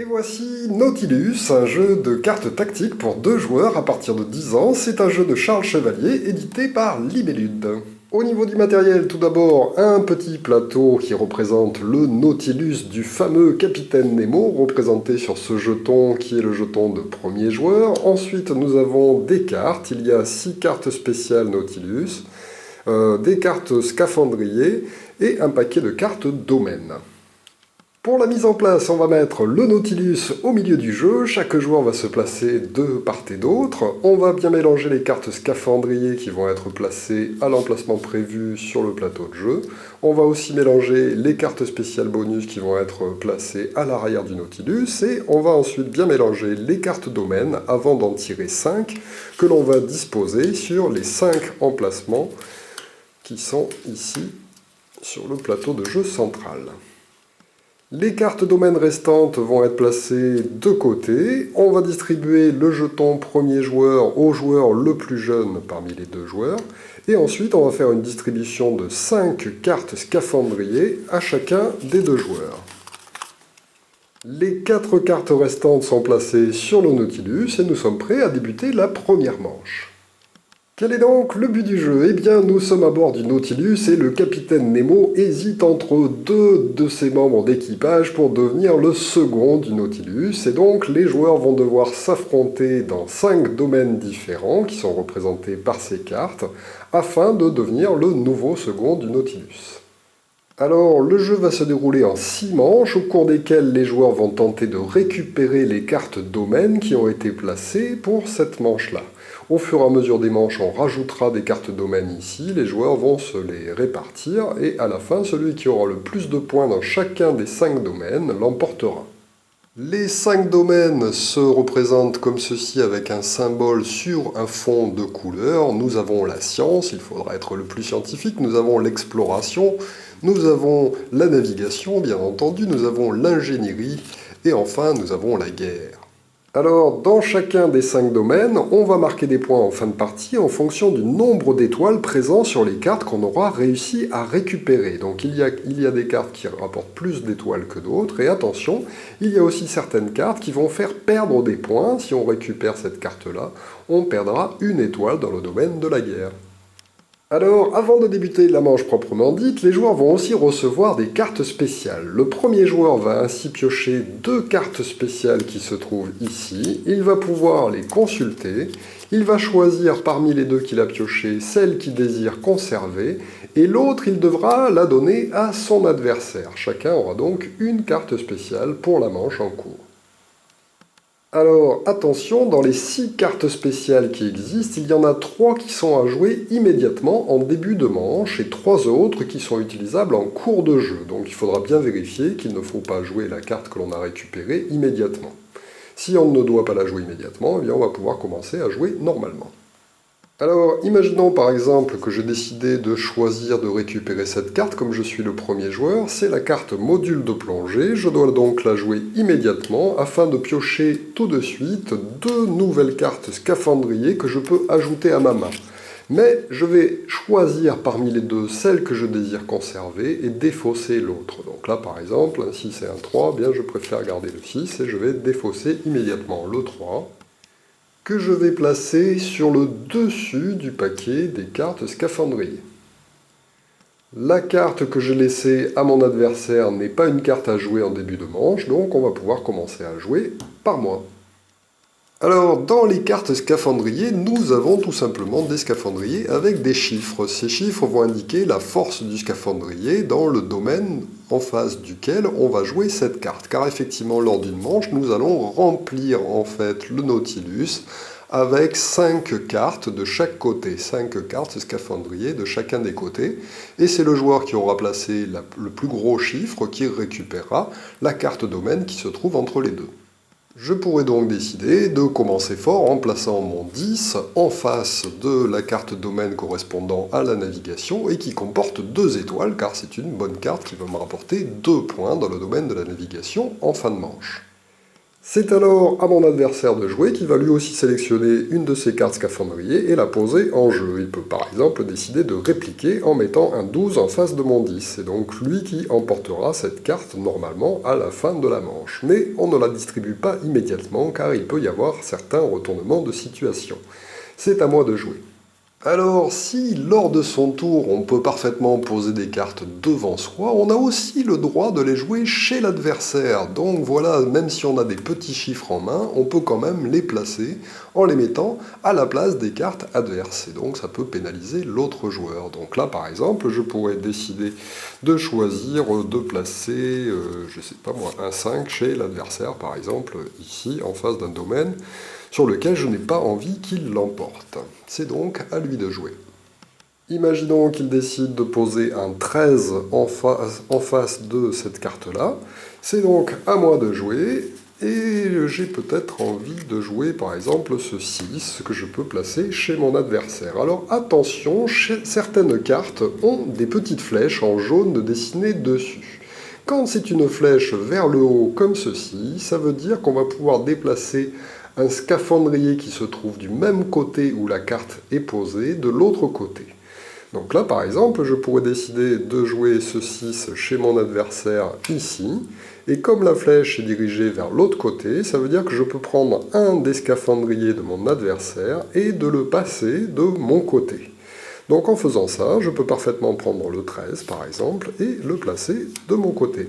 Voici Nautilus, un jeu de cartes tactiques pour 2 joueurs à partir de 10 ans. C'est un jeu de Charles Chevalier, édité par Libellude. Au niveau du matériel, tout d'abord, un petit plateau qui représente le Nautilus du fameux Capitaine Nemo, représenté sur ce jeton qui est le jeton de premier joueur. Ensuite, nous avons des cartes. Il y a 6 cartes spéciales Nautilus, des cartes scaphandrier et un paquet de cartes domaine. Pour la mise en place, on va mettre le Nautilus au milieu du jeu. Chaque joueur va se placer de part et d'autre. On va bien mélanger les cartes scaphandrier qui vont être placées à l'emplacement prévu sur le plateau de jeu. On va aussi mélanger les cartes spéciales bonus qui vont être placées à l'arrière du Nautilus. Et on va ensuite bien mélanger les cartes domaine avant d'en tirer 5 que l'on va disposer sur les 5 emplacements qui sont ici sur le plateau de jeu central. Les cartes domaine restantes vont être placées de côté. On va distribuer le jeton premier joueur au joueur le plus jeune parmi les 2 joueurs. Et ensuite, on va faire une distribution de 5 cartes scaphandrier à chacun des 2 joueurs. Les 4 cartes restantes sont placées sur le Nautilus et nous sommes prêts à débuter la première manche. Quel est donc le but du jeu? Eh bien, nous sommes à bord du Nautilus et le capitaine Nemo hésite entre 2 de ses membres d'équipage pour devenir le second du Nautilus. Et donc, les joueurs vont devoir s'affronter dans 5 domaines différents qui sont représentés par ces cartes afin de devenir le nouveau second du Nautilus. Alors, le jeu va se dérouler en 6 manches, au cours desquelles les joueurs vont tenter de récupérer les cartes domaine qui ont été placées pour cette manche-là. Au fur et à mesure des manches, on rajoutera des cartes domaine ici, les joueurs vont se les répartir, et à la fin, celui qui aura le plus de points dans chacun des 5 domaines l'emportera. Les 5 domaines se représentent comme ceci avec un symbole sur un fond de couleur. Nous avons la science, il faudra être le plus scientifique, nous avons l'exploration, nous avons la navigation, bien entendu, nous avons l'ingénierie, et enfin nous avons la guerre. Alors, dans chacun des 5 domaines, on va marquer des points en fin de partie en fonction du nombre d'étoiles présents sur les cartes qu'on aura réussi à récupérer. Donc il y a des cartes qui rapportent plus d'étoiles que d'autres, et attention, il y a aussi certaines cartes qui vont faire perdre des points. Si on récupère cette carte-là, on perdra une étoile dans le domaine de la guerre. Alors, avant de débuter la manche proprement dite, les joueurs vont aussi recevoir des cartes spéciales. Le premier joueur va ainsi piocher 2 cartes spéciales qui se trouvent ici. Il va pouvoir les consulter. Il va choisir parmi les 2 qu'il a piochées celle qu'il désire conserver. Et l'autre, il devra la donner à son adversaire. Chacun aura donc une carte spéciale pour la manche en cours. Alors, attention, dans les 6 cartes spéciales qui existent, il y en a 3 qui sont à jouer immédiatement en début de manche et 3 autres qui sont utilisables en cours de jeu. Donc il faudra bien vérifier qu'il ne faut pas jouer la carte que l'on a récupérée immédiatement. Si on ne doit pas la jouer immédiatement, eh bien on va pouvoir commencer à jouer normalement. Alors, imaginons par exemple que j'ai décidé de choisir de récupérer cette carte, comme je suis le premier joueur, c'est la carte module de plongée, je dois donc la jouer immédiatement afin de piocher tout de suite 2 nouvelles cartes scaphandrier que je peux ajouter à ma main. Mais je vais choisir parmi les 2 celle que je désire conserver et défausser l'autre. Donc là par exemple, si c'est un 3, bien je préfère garder le 6 et je vais défausser immédiatement le 3. Que je vais placer sur le dessus du paquet des cartes scaphandrier. La carte que j'ai laissée à mon adversaire n'est pas une carte à jouer en début de manche, donc on va pouvoir commencer à jouer par moi. Alors, dans les cartes scaphandrier, nous avons tout simplement des scaphandriers avec des chiffres. Ces chiffres vont indiquer la force du scaphandrier dans le domaine en face duquel on va jouer cette carte. Car effectivement, lors d'une manche, nous allons remplir en fait le Nautilus avec 5 cartes de chaque côté, 5 cartes scaphandrier de chacun des côtés. Et c'est le joueur qui aura placé le plus gros chiffre qui récupérera la carte domaine qui se trouve entre les 2. Je pourrais donc décider de commencer fort en plaçant mon 10 en face de la carte domaine correspondant à la navigation et qui comporte 2 étoiles car c'est une bonne carte qui va me rapporter 2 points dans le domaine de la navigation en fin de manche. C'est alors à mon adversaire de jouer qui va lui aussi sélectionner une de ses cartes scaphandrier et la poser en jeu. Il peut par exemple décider de répliquer en mettant un 12 en face de mon 10. C'est donc lui qui emportera cette carte normalement à la fin de la manche. Mais on ne la distribue pas immédiatement car il peut y avoir certains retournements de situation. C'est à moi de jouer. Alors, si lors de son tour, on peut parfaitement poser des cartes devant soi, on a aussi le droit de les jouer chez l'adversaire. Donc voilà, même si on a des petits chiffres en main, on peut quand même les placer en les mettant à la place des cartes adverses. Et donc ça peut pénaliser l'autre joueur. Donc là, par exemple, je pourrais décider de choisir de placer, je sais pas moi, un 5 chez l'adversaire, par exemple, ici, en face d'un domaine sur lequel je n'ai pas envie qu'il l'emporte. C'est donc à lui de jouer. Imaginons qu'il décide de poser un 13 en face de cette carte-là. C'est donc à moi de jouer, et j'ai peut-être envie de jouer par exemple ce 6 que je peux placer chez mon adversaire. Alors attention, certaines cartes ont des petites flèches en jaune dessinées dessus. Quand c'est une flèche vers le haut comme ceci, ça veut dire qu'on va pouvoir déplacer un scaphandrier qui se trouve du même côté où la carte est posée, de l'autre côté. Donc là, par exemple, je pourrais décider de jouer ce 6 chez mon adversaire ici, et comme la flèche est dirigée vers l'autre côté, ça veut dire que je peux prendre un des scaphandriers de mon adversaire et de le passer de mon côté. Donc en faisant ça, je peux parfaitement prendre le 13 par exemple, et le placer de mon côté.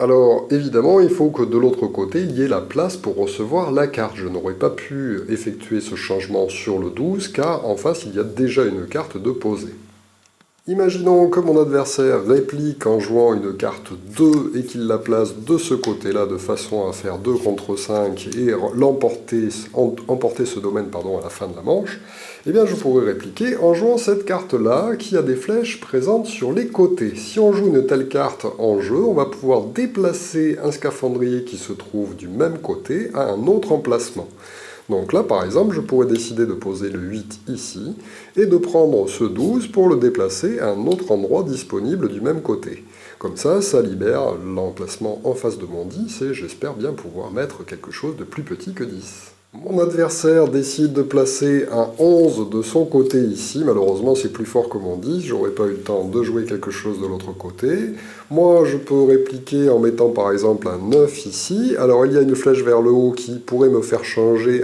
Alors, évidemment, il faut que de l'autre côté, il y ait la place pour recevoir la carte. Je n'aurais pas pu effectuer ce changement sur le 12, car en face, il y a déjà une carte de posée. Imaginons que mon adversaire réplique en jouant une carte 2 et qu'il la place de ce côté-là de façon à faire 2 contre 5 et emporter ce domaine à la fin de la manche. Eh bien, je pourrais répliquer en jouant cette carte-là qui a des flèches présentes sur les côtés. Si on joue une telle carte en jeu, on va pouvoir déplacer un scaphandrier qui se trouve du même côté à un autre emplacement. Donc là, par exemple, je pourrais décider de poser le 8 ici, et de prendre ce 12 pour le déplacer à un autre endroit disponible du même côté. Comme ça libère l'emplacement en face de mon 10, et j'espère bien pouvoir mettre quelque chose de plus petit que 10. Mon adversaire décide de placer un 11 de son côté ici. Malheureusement, c'est plus fort que mon 10. J'aurais pas eu le temps de jouer quelque chose de l'autre côté. Moi, je peux répliquer en mettant par exemple un 9 ici. Alors, il y a une flèche vers le haut qui pourrait me faire changer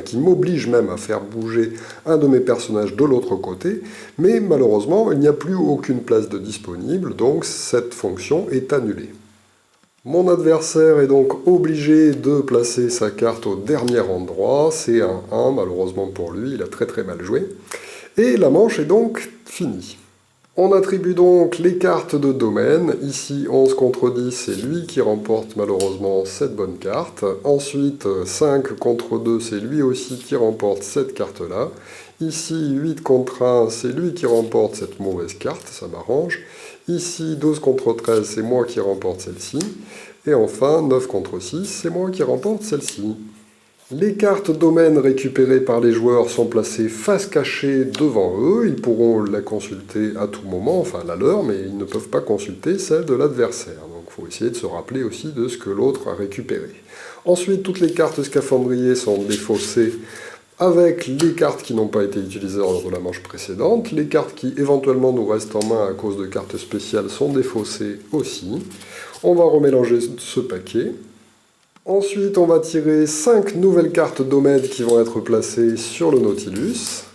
qui m'oblige même à faire bouger un de mes personnages de l'autre côté. Mais malheureusement, il n'y a plus aucune place de disponible. Donc, cette fonction est annulée. Mon adversaire est donc obligé de placer sa carte au dernier endroit, c'est un 1, malheureusement pour lui, il a très mal joué. Et la manche est donc finie. On attribue donc les cartes de domaine, ici 11 contre 10, c'est lui qui remporte malheureusement cette bonne carte. Ensuite 5 contre 2, c'est lui aussi qui remporte cette carte-là. Ici 8 contre 1, c'est lui qui remporte cette mauvaise carte, ça m'arrange. Ici 12 contre 13, c'est moi qui remporte celle-ci. Et enfin 9 contre 6, c'est moi qui remporte celle-ci. Les cartes domaines récupérées par les joueurs sont placées face cachée devant eux. Ils pourront la consulter à tout moment, enfin la leur, mais ils ne peuvent pas consulter celle de l'adversaire. Donc il faut essayer de se rappeler aussi de ce que l'autre a récupéré. Ensuite, toutes les cartes scaphandriers sont défaussées avec les cartes qui n'ont pas été utilisées lors de la manche précédente. Les cartes qui éventuellement nous restent en main à cause de cartes spéciales sont défaussées aussi. On va remélanger ce paquet. Ensuite, on va tirer 5 nouvelles cartes domaines qui vont être placées sur le Nautilus.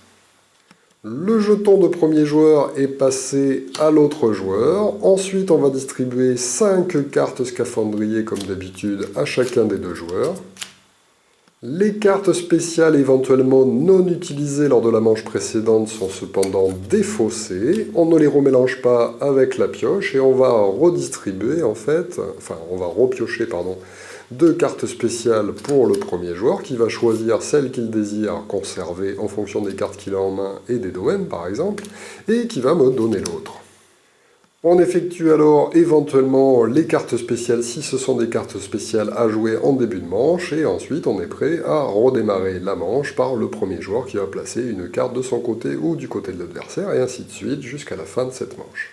Le jeton de premier joueur est passé à l'autre joueur. Ensuite, on va distribuer 5 cartes scaphandrier comme d'habitude à chacun des deux joueurs. Les cartes spéciales éventuellement non utilisées lors de la manche précédente sont cependant défaussées. On ne les remélange pas avec la pioche et on va redistribuer on va repiocher 2 cartes spéciales pour le premier joueur qui va choisir celle qu'il désire conserver en fonction des cartes qu'il a en main et des domaines par exemple, et qui va me donner l'autre. On effectue alors éventuellement les cartes spéciales si ce sont des cartes spéciales à jouer en début de manche, et ensuite on est prêt à redémarrer la manche par le premier joueur qui va placer une carte de son côté ou du côté de l'adversaire, et ainsi de suite jusqu'à la fin de cette manche.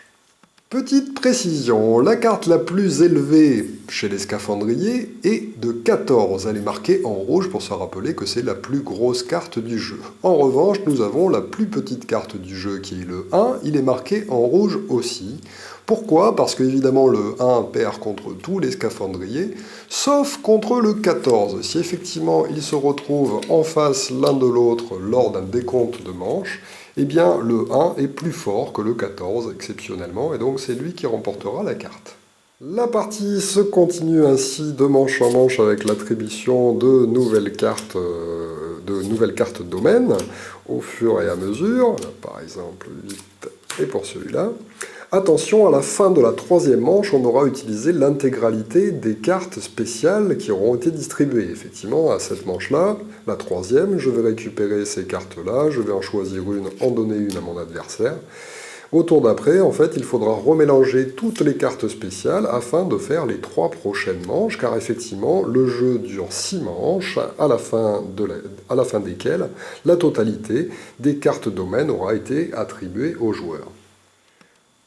Petite précision, la carte la plus élevée chez les scaphandriers est de 14. Elle est marquée en rouge pour se rappeler que c'est la plus grosse carte du jeu. En revanche, nous avons la plus petite carte du jeu qui est le 1. Il est marqué en rouge aussi. Pourquoi? Parce qu'évidemment le 1 perd contre tous les scaphandriers, sauf contre le 14. Si effectivement ils se retrouvent en face l'un de l'autre lors d'un décompte de manches, eh bien le 1 est plus fort que le 14 exceptionnellement, et donc c'est lui qui remportera la carte. La partie se continue ainsi de manche en manche avec l'attribution de nouvelles cartes domaines au fur et à mesure. Là, par exemple 8 et pour celui-là. Attention, à la fin de la troisième manche, on aura utilisé l'intégralité des cartes spéciales qui auront été distribuées. Effectivement, à cette manche-là, la troisième, je vais récupérer ces cartes-là, je vais en choisir une, en donner une à mon adversaire. Au tour d'après, en fait, il faudra remélanger toutes les cartes spéciales afin de faire les 3 prochaines manches, car effectivement, le jeu dure 6 manches, à la fin desquelles la totalité des cartes domaines aura été attribuée aux joueurs.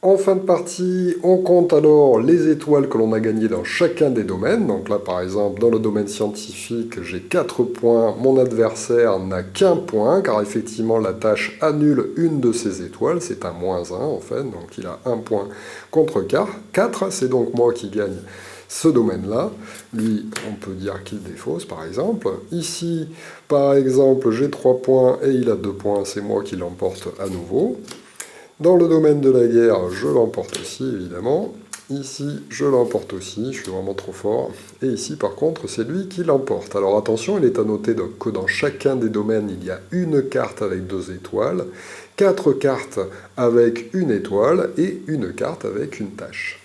En fin de partie, on compte alors les étoiles que l'on a gagnées dans chacun des domaines. Donc là, par exemple, dans le domaine scientifique, j'ai 4 points. Mon adversaire n'a qu'un point, car effectivement, la tâche annule une de ses étoiles. C'est un -1, en fait. Donc il a 1 point contre 4. C'est donc moi qui gagne ce domaine-là. Lui, on peut dire qu'il défausse, par exemple. Ici, par exemple, j'ai 3 points et il a 2 points. C'est moi qui l'emporte à nouveau. Dans le domaine de la guerre, je l'emporte aussi, évidemment. Ici, je l'emporte aussi, je suis vraiment trop fort. Et ici, par contre, c'est lui qui l'emporte. Alors attention, il est à noter que dans chacun des domaines, il y a une carte avec 2 étoiles, 4 cartes avec une étoile et une carte avec une tâche.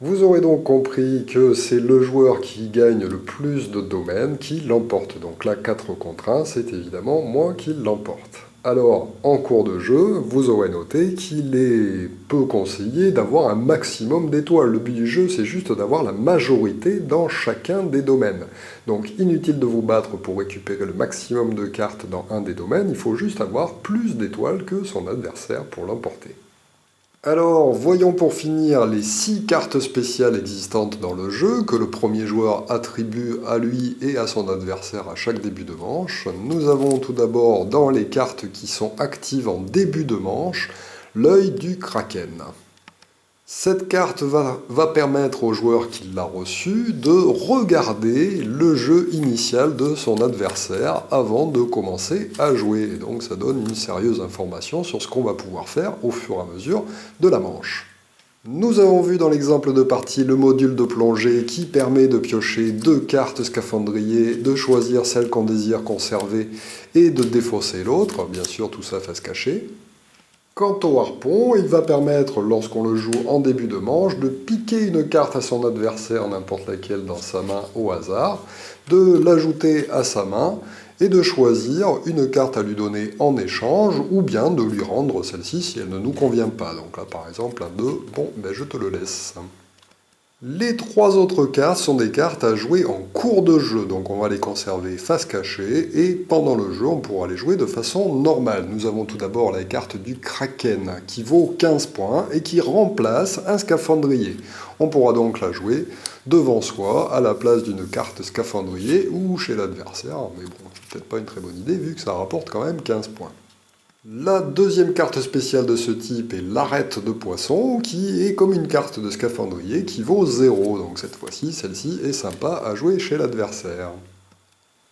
Vous aurez donc compris que c'est le joueur qui gagne le plus de domaines qui l'emporte. Donc là, 4 contre 1, c'est évidemment moi qui l'emporte. Alors, en cours de jeu, vous aurez noté qu'il est peu conseillé d'avoir un maximum d'étoiles. Le but du jeu, c'est juste d'avoir la majorité dans chacun des domaines. Donc, inutile de vous battre pour récupérer le maximum de cartes dans un des domaines, il faut juste avoir plus d'étoiles que son adversaire pour l'emporter. Alors, voyons pour finir les 6 cartes spéciales existantes dans le jeu, que le premier joueur attribue à lui et à son adversaire à chaque début de manche. Nous avons tout d'abord, dans les cartes qui sont actives en début de manche, l'œil du Kraken. Cette carte va permettre au joueur qui l'a reçue de regarder le jeu initial de son adversaire avant de commencer à jouer. Et donc ça donne une sérieuse information sur ce qu'on va pouvoir faire au fur et à mesure de la manche. Nous avons vu dans l'exemple de partie le module de plongée qui permet de piocher 2 cartes scaphandrier, de choisir celle qu'on désire conserver et de défausser l'autre, bien sûr tout ça face cachée. Quant au harpon, il va permettre, lorsqu'on le joue en début de manche, de piquer une carte à son adversaire, n'importe laquelle dans sa main au hasard, de l'ajouter à sa main et de choisir une carte à lui donner en échange ou bien de lui rendre celle-ci si elle ne nous convient pas. Donc là par exemple un 2, bon ben je te le laisse. Les 3 autres cartes sont des cartes à jouer en cours de jeu, donc on va les conserver face cachée, et pendant le jeu on pourra les jouer de façon normale. Nous avons tout d'abord la carte du Kraken, qui vaut 15 points et qui remplace un scaphandrier. On pourra donc la jouer devant soi, à la place d'une carte scaphandrier, ou chez l'adversaire, mais bon, c'est peut-être pas une très bonne idée, vu que ça rapporte quand même 15 points. La deuxième carte spéciale de ce type est l'arête de poisson, qui est comme une carte de scaphandrier qui vaut 0. Donc cette fois-ci, celle-ci est sympa à jouer chez l'adversaire.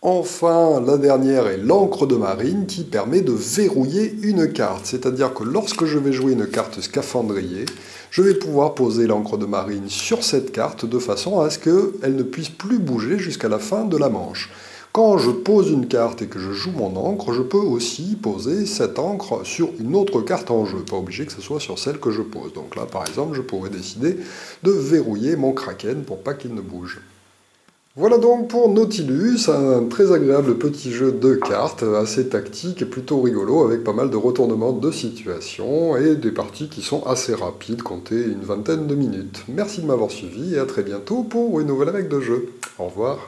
Enfin, la dernière est l'encre de marine qui permet de verrouiller une carte. C'est-à-dire que lorsque je vais jouer une carte scaphandrier, je vais pouvoir poser l'encre de marine sur cette carte de façon à ce qu'elle ne puisse plus bouger jusqu'à la fin de la manche. Quand je pose une carte et que je joue mon encre, je peux aussi poser cette encre sur une autre carte en jeu. Pas obligé que ce soit sur celle que je pose. Donc là, par exemple, je pourrais décider de verrouiller mon Kraken pour pas qu'il ne bouge. Voilà donc pour Nautilus, un très agréable petit jeu de cartes, assez tactique et plutôt rigolo, avec pas mal de retournements de situation et des parties qui sont assez rapides, comptez une vingtaine de minutes. Merci de m'avoir suivi et à très bientôt pour une nouvelle règle de jeu. Au revoir.